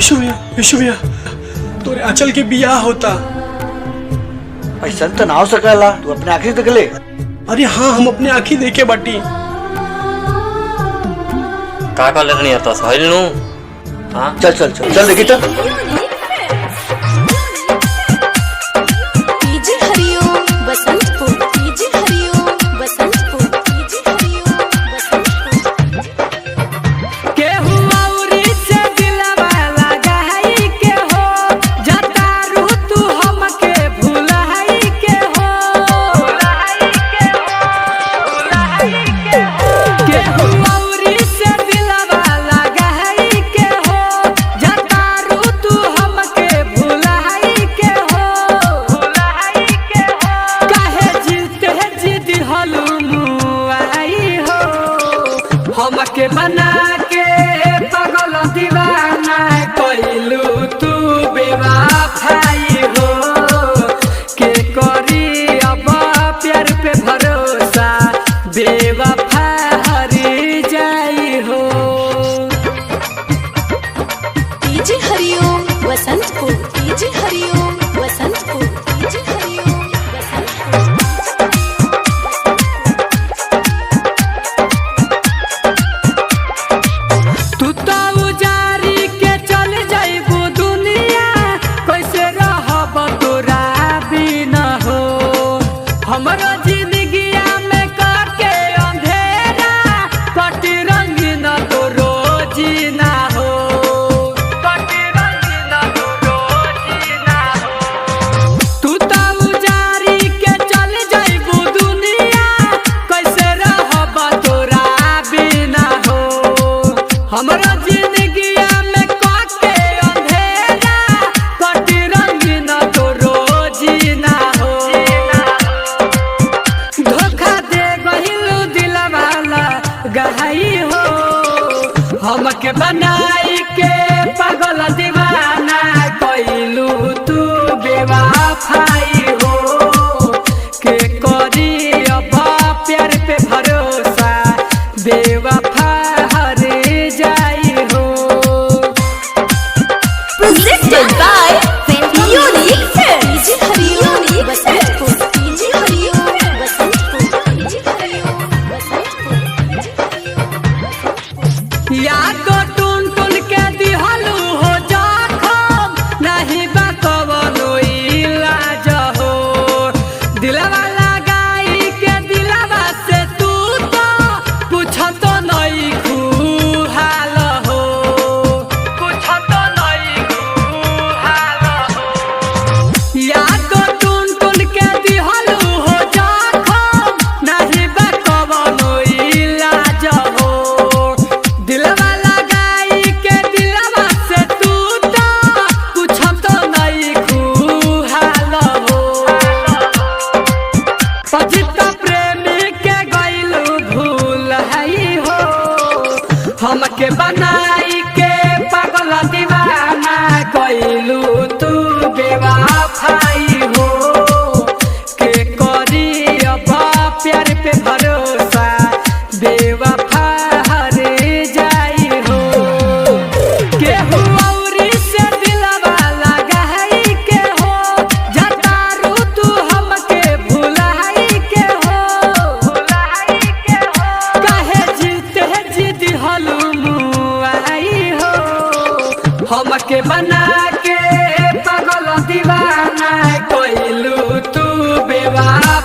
विशु भैया तोरे आंचल के बियाह होता। ऐसा तो ना हो सकला, तू अपने आँखी देख ले। अरे हाँ, हम अपने आँखी देखे बाटी। का कॉलेज नहीं आता सही नु। हाँ चल चल चल चल देखी तो। हमके बना के पागल दीवाना कइलू तू बेवफाई हो। के करी अब प्यार पे भरोसा, बेवफा हरी जाई हो। DJ Hariom Vasantpur, DJ Hariom Vasantpur, DJ Hariom Vasantpur. हमारा जिंदगिया में काटे अंधेरा, कटी रंगीन तो रोजी ना हो। कटी रंगीन तो रोजी ना हो। तू तो उजारी के चल जाइबू दुनिया, कैसे रहब तोरा बिना हो। हमारा जिंदगिया में काटे अंधेरा, कटी रंगीन तो रोजी ना हो। गहाई हो हमके बनाई के पागल दीवाना कइलू तू बेवफाई हो। के करी अब प्यार पे भरोसा, बेवफा हरी जाई हो। Presented by Unique Films, DJ Hariom Vasantpur, DJ Hariom Vasantpur, DJ Hariom Vasantpur. याद टून टून के दिहलू हो जखम, नहीं बा कवनो इलाज हो। दिलवा लगाई के दिलवा से तू तो पूछत नहीं खुहाल हो। पूछत नहीं खुहाल हो। याद टून टून के दिहलू हो जखम, नहीं बा कवनो इलाज हो। दिलवा लगाई के दिलवा से तू तो पूछत नहीं खुहाल हो। पतित प्रेमी के गइलू भूल हई हो। हमके बनाई के पागल दीवाना कइलू तू बेवफाई हो। के करी अब प्यार पे भरोसा, बेवफा हरी जाई हो। केहू औरी से दिलवा लगाई के हो, जतारू तू हमके भुलाई के हो। भुलाई के हो। काहे जीते जिद हलुमुआई हो। हमके बना के पागल दीवाना कइलू तू बेवफा